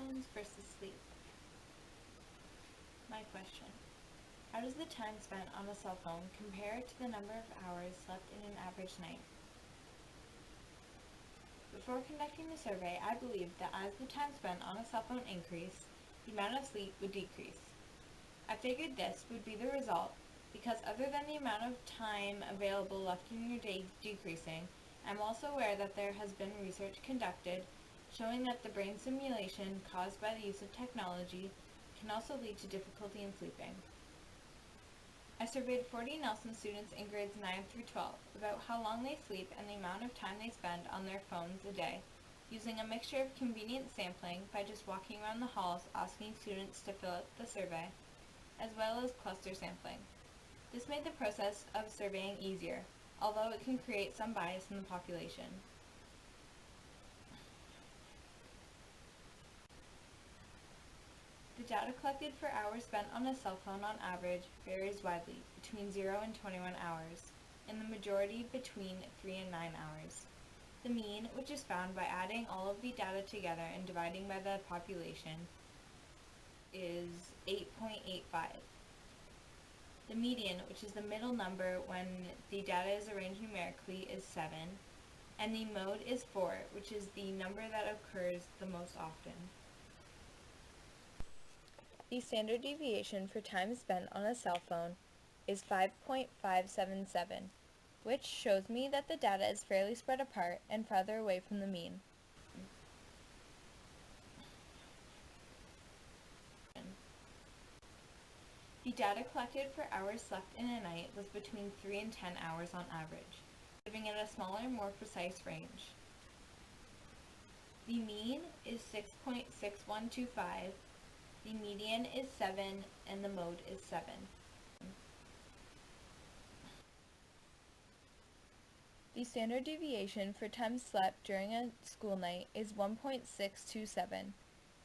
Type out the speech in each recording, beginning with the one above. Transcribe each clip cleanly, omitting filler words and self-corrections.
phones versus sleep. My question: how does the time spent on a cell phone compare to the number of hours slept in an average night? Before conducting the survey, I believed that as the time spent on a cell phone increased, the amount of sleep would decrease. I figured this would be the result because other than the amount of time available left in your day decreasing, I'm also aware that there has been research conducted showing that the brain stimulation caused by the use of technology can also lead to difficulty in sleeping. I surveyed 40 Nelson students in grades 9 through 12 about how long they sleep and the amount of time they spend on their phones a day, using a mixture of convenient sampling by just walking around the halls asking students to fill out the survey, as well as cluster sampling. This made the process of surveying easier, although it can create some bias in the population. The data collected for hours spent on a cell phone on average varies widely, between 0 and 21 hours, and the majority between 3 and 9 hours. The mean, which is found by adding all of the data together and dividing by the population, is 8.85. The median, which is the middle number when the data is arranged numerically, is 7, and the mode is 4, which is the number that occurs the most often. The standard deviation for time spent on a cell phone is 5.577, which shows me that the data is fairly spread apart and farther away from the mean. The data collected for hours slept in a night was between 3 and 10 hours on average, giving it a smaller, more precise range. The mean is 6.6125, the median is 7, and the mode is 7. The standard deviation for time slept during a school night is 1.627,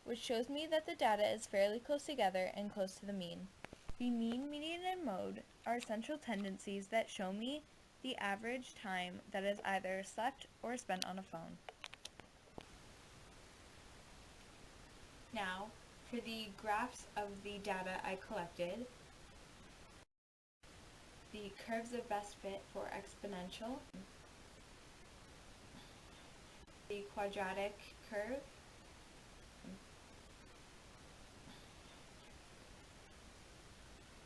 which shows me that the data is fairly close together and close to the mean. The mean, median, and mode are central tendencies that show me the average time that is either slept or spent on a phone. Now, for the graphs of the data I collected, the curves of best fit for exponential, the quadratic curve,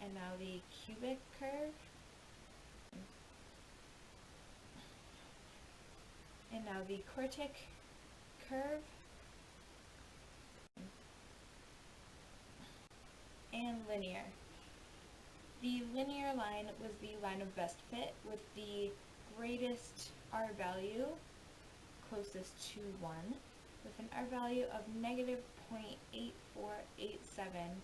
and now the cubic curve, and now the quartic curve, and linear. The linear line was the line of best fit with the greatest R value closest to 1, with an R value of negative 0.8487.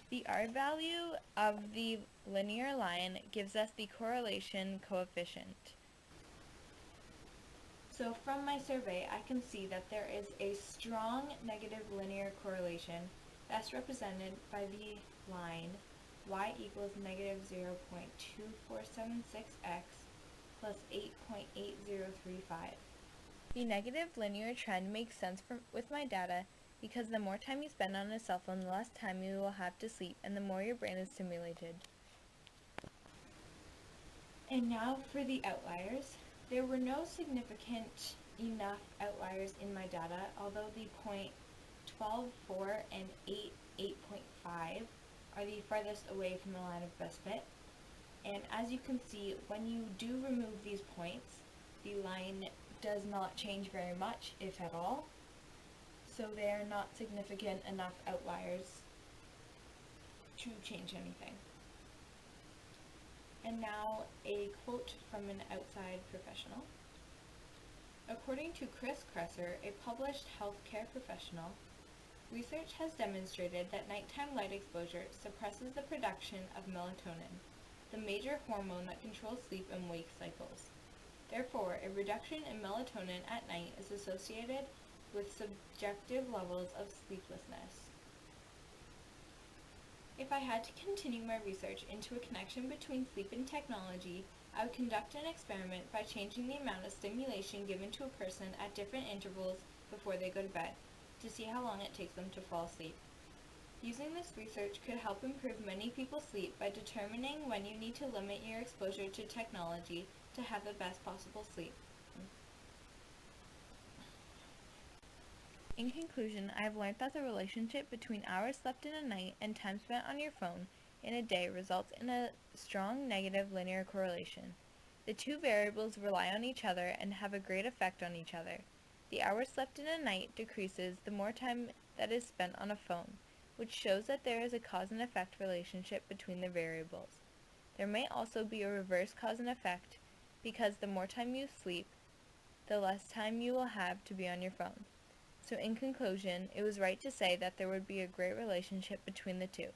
The R value of the linear line gives us the correlation coefficient. So from my survey, I can see that there is a strong negative linear correlation that's represented by the line y equals negative 0.2476x plus 8.8035. The negative linear trend makes sense with my data because the more time you spend on a cell phone, the less time you will have to sleep and the more your brain is stimulated. And now for the outliers. There were no significant enough outliers in my data, although the 0.12, and 8.5 are the farthest away from the line of best fit. And as you can see, when you do remove these points, the line does not change very much, if at all. So they are not significant enough outliers to change anything. And now a quote from an outside professional. According to Chris Kresser, a published healthcare professional, research has demonstrated that nighttime light exposure suppresses the production of melatonin, the major hormone that controls sleep and wake cycles. Therefore, a reduction in melatonin at night is associated with subjective levels of sleeplessness. If I had to continue my research into a connection between sleep and technology, I would conduct an experiment by changing the amount of stimulation given to a person at different intervals before they go to bed, to see how long it takes them to fall asleep. Using this research could help improve many people's sleep by determining when you need to limit your exposure to technology to have the best possible sleep. In conclusion, I have learned that the relationship between hours slept in a night and time spent on your phone in a day results in a strong negative linear correlation. The two variables rely on each other and have a great effect on each other. The hours slept in a night decreases the more time that is spent on a phone, which shows that there is a cause and effect relationship between the variables. There may also be a reverse cause and effect, because the more time you sleep, the less time you will have to be on your phone. So in conclusion, it was right to say that there would be a great relationship between the two.